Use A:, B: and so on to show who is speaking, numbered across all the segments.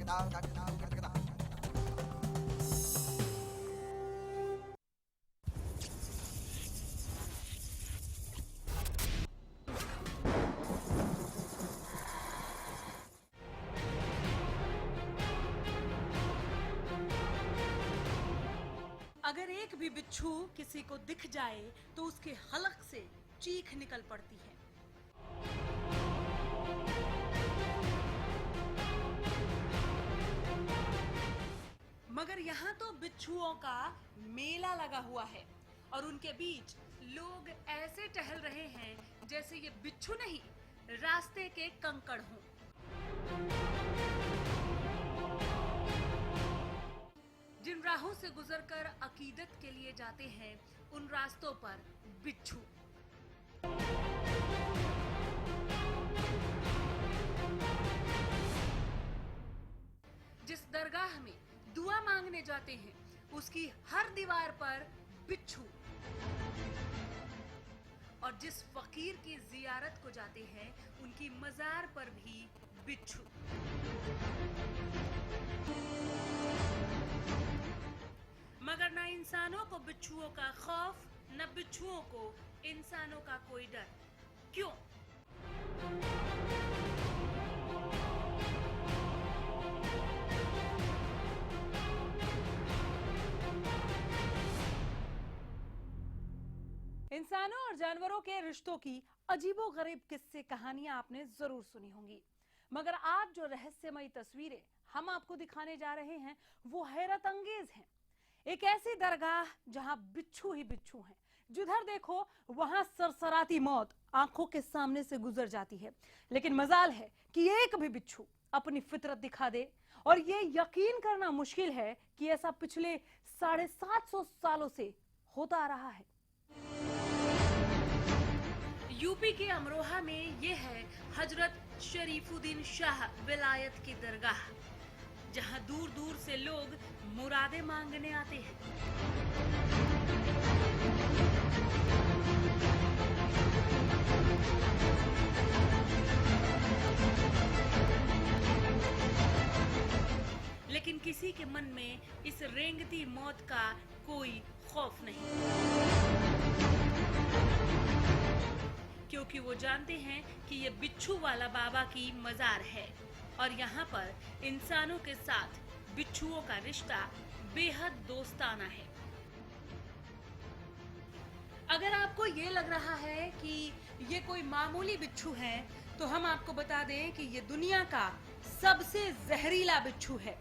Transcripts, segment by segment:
A: अगर एक भी बिच्छू किसी को दिख जाए तो उसके हलक से चीख निकल पड़ती है। मगर यहाँ तो बिच्छुओं का मेला लगा हुआ है और उनके बीच लोग ऐसे टहल रहे हैं जैसे ये बिच्छू नहीं, रास्ते के कंकड़ हों। जिन राहों से गुजरकर अकीदत के लिए जाते हैं उन रास्तों पर बिच्छू। जिस दरगाह में दुआ मांगने जाते हैं उसकी हर दीवार पर बिच्छू, और जिस फकीर की जियारत को जाते हैं उनकी मजार पर भी बिच्छू। मगर न इंसानों को बिच्छुओं का खौफ, न बिच्छुओं को इंसानों का कोई डर। क्यों? इंसानों और जानवरों के रिश्तों की अजीबोगरीब किस्से कहानियां आपने जरूर सुनी होंगी, मगर आज जो रहस्यमयी तस्वीरें हम आपको दिखाने जा रहे हैं वो हैरत अंगेज हैं। एक ऐसी दरगाह जहां बिच्छू ही बिच्छू हैं। जिधर देखो वहां सरसराती मौत आंखों के सामने से गुजर जाती है, लेकिन मजाल है कि एक भी बिच्छू अपनी फितरत दिखा दे। और ये यकीन करना मुश्किल है कि ऐसा पिछले 750 सालों से होता आ रहा है। यूपी के अमरोहा में ये है हजरत शरीफुद्दीन शाह विलायत की दरगाह, जहां दूर दूर से लोग मुरादे मांगने आते हैं। लेकिन किसी के मन में इस रेंगती मौत का कोई खौफ नहीं, क्योंकि वो जानते हैं कि ये बिच्छू वाला बाबा की मजार है और यहाँ पर इंसानों के साथ बिच्छुओं का रिश्ता बेहद दोस्ताना है। अगर आपको ये लग रहा है कि ये कोई मामूली बिच्छू है तो हम आपको बता दें कि ये दुनिया का सबसे जहरीला बिच्छू है।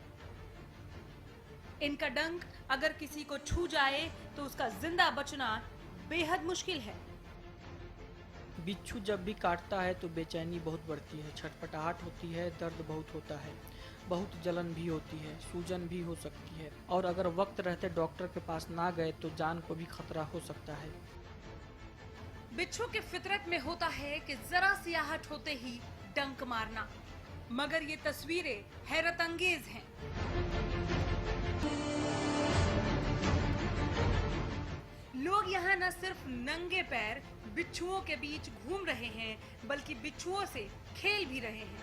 A: इनका डंक अगर किसी को छू जाए तो उसका जिंदा बचना बेहद मुश्किल है।
B: बिच्छू जब भी काटता है तो बेचैनी बहुत बढ़ती है, छटपटाहट होती है, दर्द बहुत होता है, बहुत जलन भी होती है, सूजन भी हो सकती है, और अगर वक्त रहते डॉक्टर के पास ना गए तो जान को भी खतरा हो सकता है।
A: बिच्छू के फितरत में होता है कि जरा सी आहट होते ही डंक मारना, मगर ये तस्वीरें हैरत अंगेज हैं। लोग यहाँ न सिर्फ नंगे पैर बिच्छुओं के बीच घूम रहे हैं बल्कि बिच्छुओं से खेल भी रहे हैं।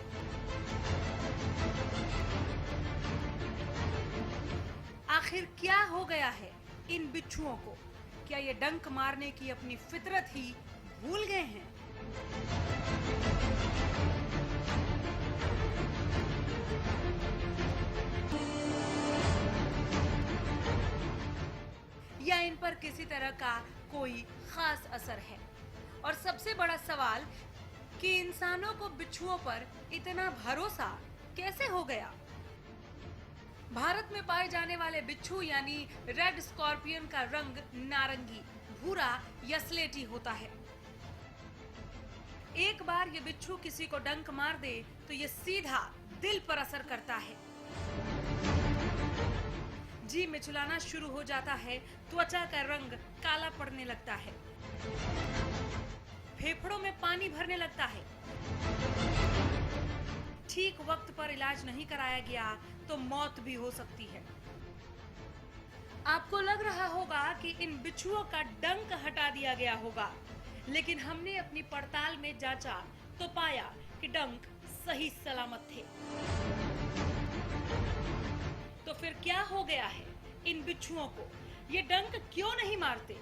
A: आखिर क्या हो गया है इन बिच्छुओं को? क्या ये डंक मारने की अपनी फितरत ही भूल गए हैं? या इन पर किसी तरह का कोई खास असर है? और सबसे बड़ा सवाल कि इंसानों को बिच्छुओं पर इतना भरोसा कैसे हो गया? भारत में पाए जाने वाले बिच्छू यानी रेड स्कॉर्पियन का रंग नारंगी, भूरा या स्लेटी होता है। एक बार ये बिच्छू किसी को डंक मार दे तो ये सीधा दिल पर असर करता है। जी मिचलाना शुरू हो जाता है, त्वचा का रंग काला पड़ने लगता है, फेफड़ों में पानी भरने लगता है। ठीक वक्त पर इलाज नहीं कराया गया तो मौत भी हो सकती है। आपको लग रहा होगा कि इन बिच्छुओं का डंक हटा दिया गया होगा, लेकिन हमने अपनी पड़ताल में जांचा तो पाया कि डंक सही सलामत थे। क्या हो गया है इन बिच्छुओं को? ये डंक क्यों नहीं मारते?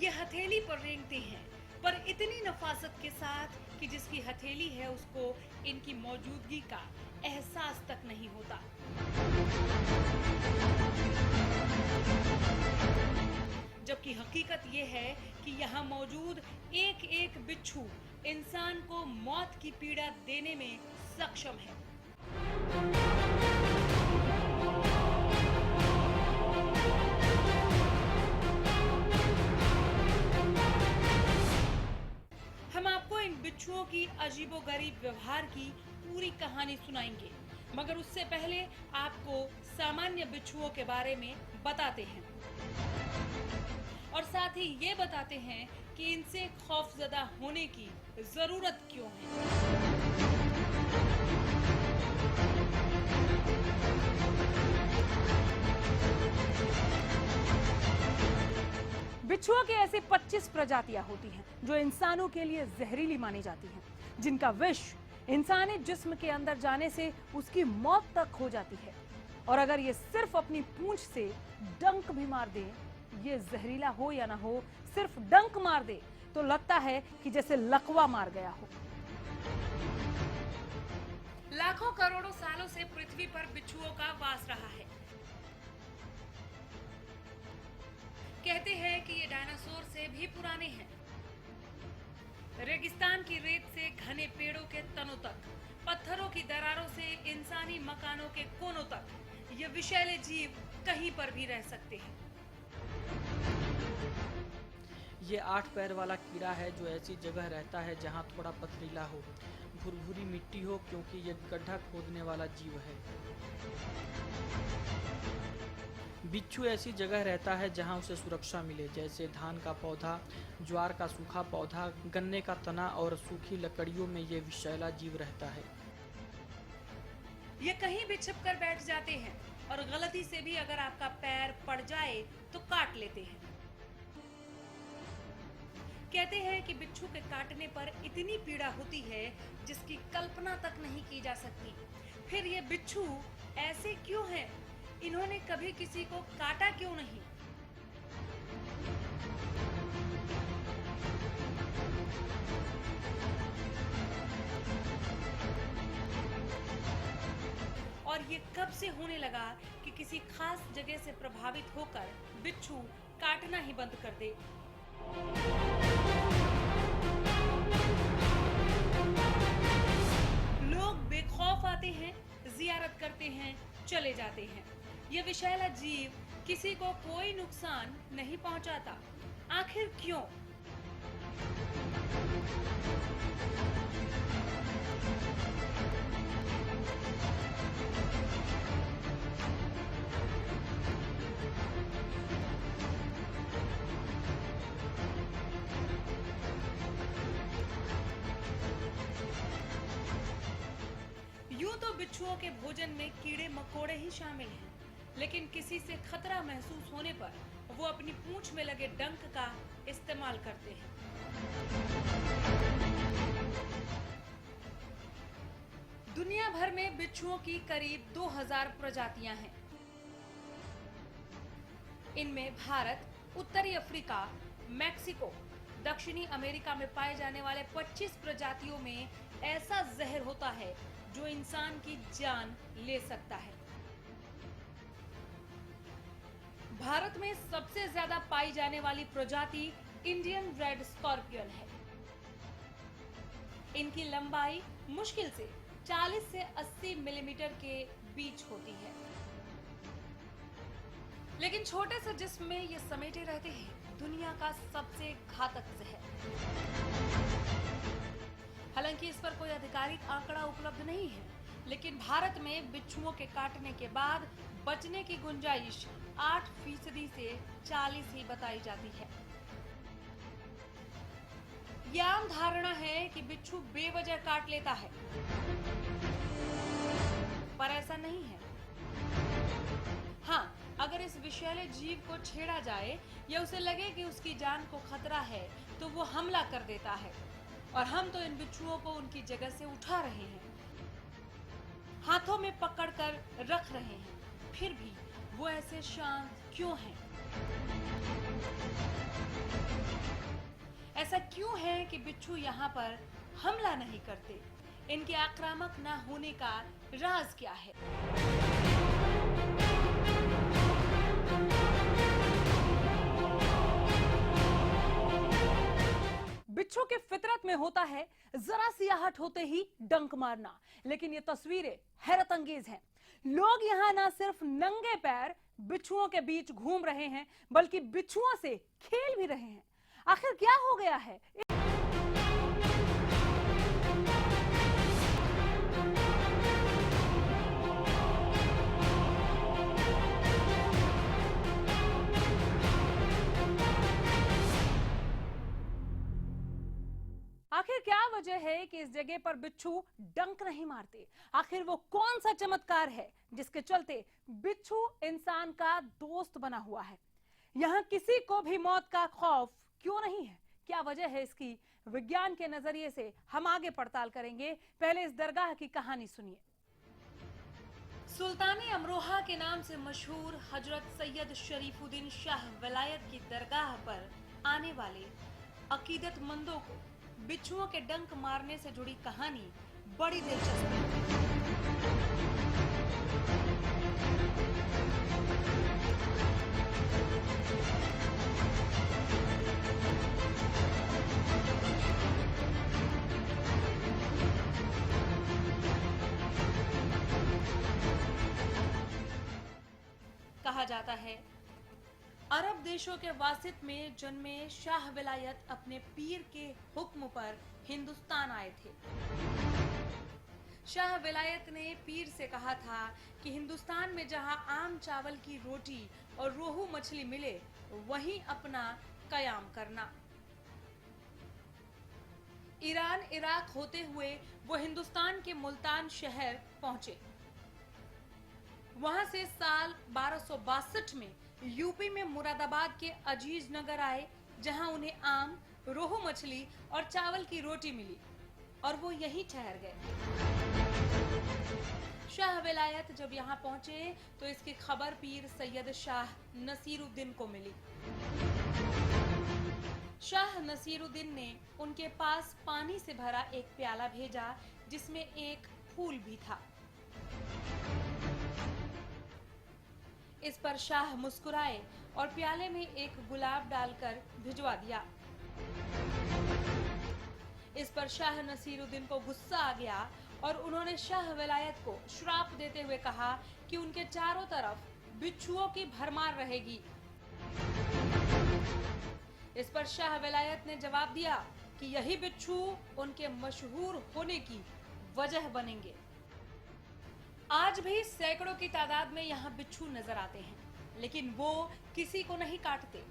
A: ये हथेली पर रेंगते हैं, पर इतनी नफासत के साथ कि जिसकी हथेली है उसको इनकी मौजूदगी का एहसास तक नहीं होता। जबकि हकीकत ये है कि यहाँ मौजूद एक एक बिच्छू इंसान को मौत की पीड़ा देने में सक्षम है। हम आपको इन बिच्छुओं की अजीबोगरीब व्यवहार की पूरी कहानी सुनाएंगे, मगर उससे पहले आपको सामान्य बिच्छुओं के बारे में बताते हैं और साथ ही ये बताते हैं कि इनसे खौफजदा होने की जरूरत क्यों है। बिच्छुओं की ऐसी 25 प्रजातियां होती हैं जो इंसानों के लिए जहरीली मानी जाती हैं, जिनका विष इंसानी जिस्म के अंदर जाने से उसकी मौत तक हो जाती है। और अगर ये सिर्फ अपनी पूंछ से डंक भी मार दे, ये जहरीला हो या ना हो, सिर्फ डंक मार दे तो लगता है कि जैसे लकवा मार गया हो। लाखों करोड़ों सालों से पृथ्वी पर बिच्छुओं का वास रहा है। कहते हैं कि ये डायनासोर से भी पुराने हैं। रेगिस्तान की रेत से घने पेड़ों के तनों तक, पत्थरों की दरारों से इंसानी मकानों के कोनों तक, ये विषैले जीव कहीं पर भी रह सकते हैं।
B: ये 8 पैर वाला कीड़ा है जो ऐसी जगह रहता है जहाँ थोड़ा पथरीला हो, भुरभुरी मिट्टी हो, क्योंकि ये गड्ढा खोदने वाला जीव है। बिच्छू ऐसी जगह रहता है जहाँ उसे सुरक्षा मिले, जैसे धान का पौधा, ज्वार का सूखा पौधा, गन्ने का तना और सूखी लकड़ियों में ये विषैला जीव रहता है।
A: ये कहीं भी छिप कर बैठ जाते हैं और गलती से भी अगर आपका पैर पड़ जाए तो काट लेते हैं। कहते हैं कि बिच्छू के काटने पर इतनी पीड़ा होती है जिसकी कल्पना तक नहीं की जा सकती। फिर ये बिच्छू ऐसे क्यों हैं? इन्होंने कभी किसी को काटा क्यों नहीं? और ये कब से होने लगा कि किसी खास जगह से प्रभावित होकर बिच्छू काटना ही बंद कर दे? लोग बेखौफ आते हैं, जियारत करते हैं, चले जाते हैं। ये विषैला जीव किसी को कोई नुकसान नहीं पहुंचाता। आखिर क्यों? यूं तो बिच्छुओं के भोजन में कीड़े मकोड़े ही शामिल हैं, लेकिन किसी से खतरा महसूस होने पर वो अपनी पूंछ में लगे डंक का इस्तेमाल करते हैं। दुनिया भर में बिच्छुओं की करीब 2000 प्रजातियां हैं। इनमें भारत, उत्तरी अफ्रीका, मैक्सिको, दक्षिणी अमेरिका में पाए जाने वाले 25 प्रजातियों में ऐसा जहर होता है जो इंसान की जान ले सकता है। भारत में सबसे ज्यादा पाई जाने वाली प्रजाति इंडियन रेड स्कॉर्पियन है। इनकी लंबाई मुश्किल से 40 से 80 मिलीमीटर के बीच होती है, लेकिन छोटे से जिस्म में ये समेटे रहते हैं दुनिया का सबसे घातक जहर। हालांकि इस पर कोई आधिकारिक आंकड़ा उपलब्ध नहीं है, लेकिन भारत में बिच्छुओं के काटने के बाद बचने की गुंजाइश 8% से 40 ही बताई जाती है। यह आम धारणा है कि बिच्छू बेवजह काट लेता है, पर ऐसा नहीं है। हाँ, अगर इस विषैले जीव को छेड़ा जाए या उसे लगे कि उसकी जान को खतरा है तो वो हमला कर देता है, और हम तो इन बिच्छुओं को उनकी जगह से उठा रहे हैं, हाथों में पकड़कर रख रहे हैं, फिर भी वो ऐसे शांत क्यों हैं? ऐसा क्यों है कि बिच्छू यहाँ पर हमला नहीं करते? इनके आक्रामक ना होने का राज क्या है? बिच्छू की फितरत में होता है जरा सी आहट होते ही डंक मारना, लेकिन ये तस्वीरें हैरत अंगेज हैं। लोग यहाँ ना सिर्फ नंगे पैर बिच्छुओं के बीच घूम रहे हैं, बल्कि बिच्छुओं से खेल भी रहे हैं। आखिर क्या हो गया है? आखिर क्या वजह है कि इस जगह पर बिच्छू डंक नहीं मारते? आखिर वो कौन सा चमत्कार है जिसके चलते बिच्छू इंसान का दोस्त बना हुआ है? यहाँ किसी को भी मौत का खौफ क्यों नहीं है? क्या वजह है इसकी? विज्ञान के नजरिए से हम आगे पड़ताल करेंगे। पहले इस दरगाह की कहानी सुनिए। सुल्तानी अमरोहा के नाम से मशहूर हजरत सैयद शरीफुद्दीन शाह वलायत की दरगाह पर आने वाले अकीदतमंदों को बिच्छुओं के डंक मारने से जुड़ी कहानी बड़ी दिलचस्प है। कहा जाता है अरब देशों के वासित में जन्मे शाह विलायत अपने पीर के हुक्म पर हिंदुस्तान आए थे। शाह विलायत ने पीर से कहा था कि हिंदुस्तान में जहां आम चावल की रोटी और रोहू मछली मिले वहीं अपना कयाम करना। ईरान इराक होते हुए वो हिंदुस्तान के मुल्तान शहर पहुंचे। वहां से साल 1262 में यूपी में मुरादाबाद के अजीज नगर आए, जहां उन्हें आम, रोहू मछली और चावल की रोटी मिली और वो यहीं ठहर गए। शाह विलायत जब यहाँ पहुंचे तो इसकी खबर पीर सैयद शाह नसीरुद्दीन को मिली। शाह नसीरुद्दीन ने उनके पास पानी से भरा एक प्याला भेजा जिसमें एक फूल भी था। इस पर शाह मुस्कुराए और प्याले में एक गुलाब डालकर भिजवा दिया। इस पर शाह नसीरुद्दीन को गुस्सा आ गया और उन्होंने शाह विलायत को श्राप देते हुए कहा कि उनके चारों तरफ बिच्छुओं की भरमार रहेगी। इस पर शाह विलायत ने जवाब दिया कि यही बिच्छू उनके मशहूर होने की वजह बनेंगे। आज भी सैकड़ों की तादाद में यहाँ बिच्छू नजर आते हैं, लेकिन वो किसी को नहीं काटते।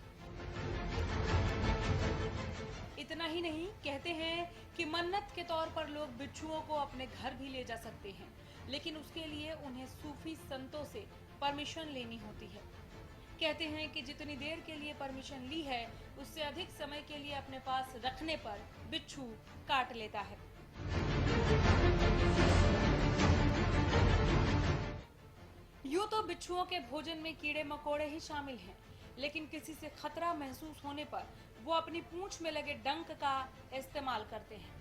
A: इतना ही नहीं, कहते हैं कि मन्नत के तौर पर लोग बिच्छुओं को अपने घर भी ले जा सकते हैं, लेकिन उसके लिए उन्हें सूफी संतों से परमिशन लेनी होती है। कहते हैं कि जितनी देर के लिए परमिशन ली है उससे अधिक समय के लिए अपने पास रखने पर बिच्छू काट लेता है। यूं तो बिच्छुओं के भोजन में कीड़े मकोड़े ही शामिल हैं, लेकिन किसी से खतरा महसूस होने पर वो अपनी पूंछ में लगे डंक का इस्तेमाल करते हैं।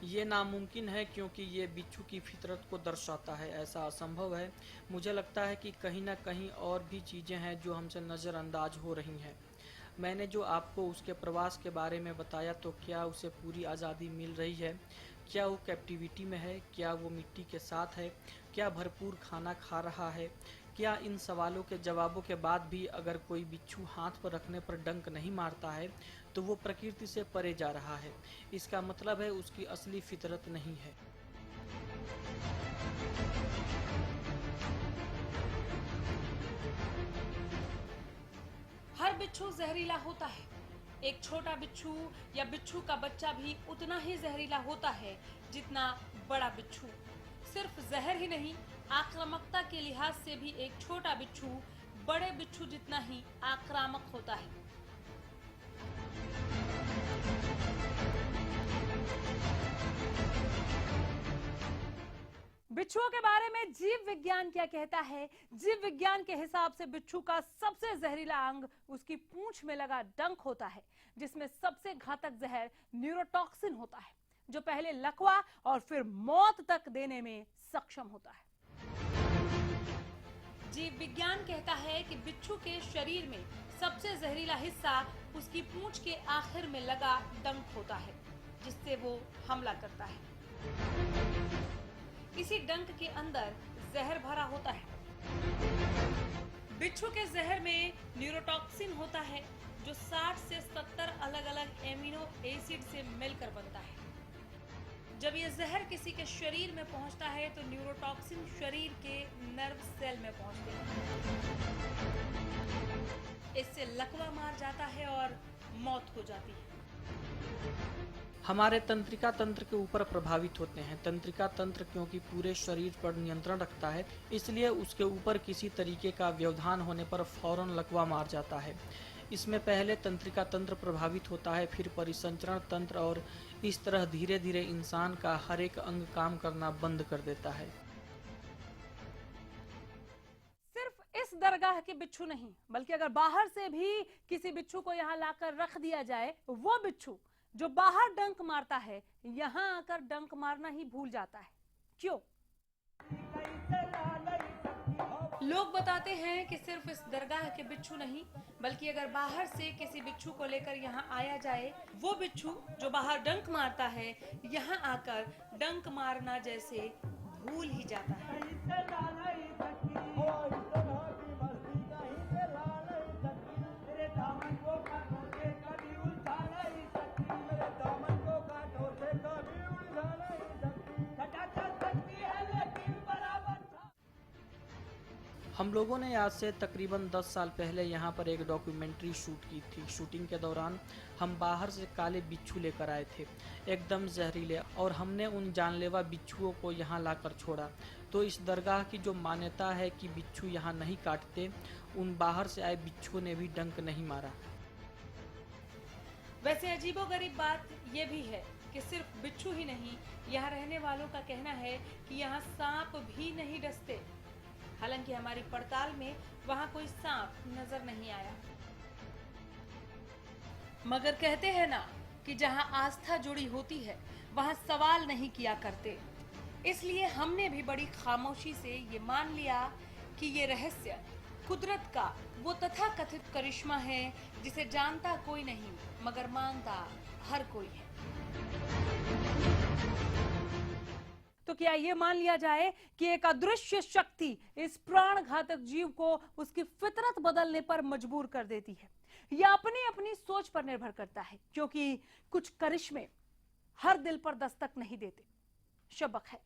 B: ये नामुमकिन है क्योंकि ये बिच्छू की फितरत को दर्शाता है। ऐसा असंभव है। मुझे लगता है कि कहीं ना कहीं और भी चीज़ें हैं जो हमसे नज़रअंदाज हो रही हैं। मैंने जो आपको उसके प्रवास के बारे में बताया, तो क्या उसे पूरी आज़ादी मिल रही है? क्या वो कैप्टिविटी में है? क्या वो मिट्टी के साथ है? क्या भरपूर खाना खा रहा है? क्या इन सवालों के जवाबों के बाद भी अगर कोई बिच्छू हाथ पर रखने पर डंक नहीं मारता है तो वो प्रकृति से परे जा रहा है। इसका मतलब है उसकी असली फितरत नहीं है।
A: हर बिच्छू जहरीला होता है। एक छोटा बिच्छू या बिच्छू का बच्चा भी उतना ही जहरीला होता है जितना बड़ा बिच्छू। सिर्फ जहर ही नहीं, आक्रामकता के लिहाज से भी एक छोटा बिच्छू बड़े बिच्छू जितना ही आक्रामक होता है। बिच्छुओं के बारे में जीव विज्ञान क्या कहता है? जीव विज्ञान के हिसाब से बिच्छू का सबसे जहरीला अंग उसकी पूंछ में लगा डंक होता है, जिसमें सबसे घातक जहर न्यूरोटॉक्सिन होता है, जो पहले लकवा और फिर मौत तक देने में सक्षम होता है। जीव विज्ञान कहता है कि बिच्छू के शरीर में सबसे जहरीला हिस्सा उसकी पूंछ के आखिर में लगा डंक होता है, जिससे वो हमला करता है। इसी डंक के अंदर जहर भरा होता है। बिच्छू के जहर में न्यूरोटॉक्सिन होता है, जो 60 से 70 अलग-अलग एमिनो एसिड से मिलकर बनता है। जब यह जहर किसी के शरीर में पहुंचता है तो न्यूरोटॉक्सिन शरीर के नर्व सेल में पहुंचते हैं। इससे लकवा मार जाता है और मौत हो जाती है।
B: हमारे तंत्रिका तंत्र के ऊपर प्रभावित होते हैं। तंत्रिका तंत्र क्योंकि पूरे शरीर पर नियंत्रण रखता है, इसलिए उसके ऊपर किसी तरीके का व्यवधान होने पर फौरन लकवा मार जाता है। इसमें पहले तंत्रिका तंत्र प्रभावित होता है, फिर परिसंचरण तंत्र, और इस तरह धीरे धीरे इंसान का हर एक अंग काम करना बंद कर देता है।
A: सिर्फ इस दरगाह के बिच्छू नहीं, बल्कि अगर बाहर से भी किसी बिच्छू को यहाँ लाकर रख दिया जाए, वो बिच्छू जो बाहर डंक मारता है, यहाँ आकर डंक मारना ही भूल जाता है। क्यों? लोग बताते हैं कि सिर्फ इस दरगाह के बिच्छू नहीं, बल्कि अगर बाहर से किसी बिच्छू को लेकर यहाँ आया जाए, वो बिच्छू जो बाहर डंक मारता है, यहाँ आकर डंक मारना जैसे भूल ही जाता है।
B: हम लोगों ने आज से तकरीबन 10 साल पहले यहाँ पर एक डॉक्यूमेंट्री शूट की थी। शूटिंग के दौरान हम बाहर से काले बिच्छू लेकर आए थे, एकदम जहरीले, और हमने उन जानलेवा बिच्छुओं को यहाँ लाकर छोड़ा। तो इस दरगाह की जो मान्यता है कि बिच्छू यहाँ नहीं काटते, उन बाहर से आए बिच्छुओं ने भी डंक नहीं मारा।
A: वैसे अजीबोगरीब बात यह भी है कि सिर्फ बिच्छू ही नहीं, यहाँ रहने वालों का कहना है कि यहाँ सांप भी नहीं डसते। हालांकि हमारी पड़ताल में वहां कोई सांप नजर नहीं आया, मगर कहते हैं ना कि जहां आस्था जुड़ी होती है वहां सवाल नहीं किया करते। इसलिए हमने भी बड़ी खामोशी से ये मान लिया कि ये रहस्य कुदरत का वो तथाकथित करिश्मा है, जिसे जानता कोई नहीं मगर मानता हर कोई है। तो क्या ये मान लिया जाए कि एक अदृश्य शक्ति इस प्राण घातक जीव को उसकी फितरत बदलने पर मजबूर कर देती है? यह अपनी अपनी सोच पर निर्भर करता है, क्योंकि कुछ करिश्मे हर दिल पर दस्तक नहीं देते। शब बखैर।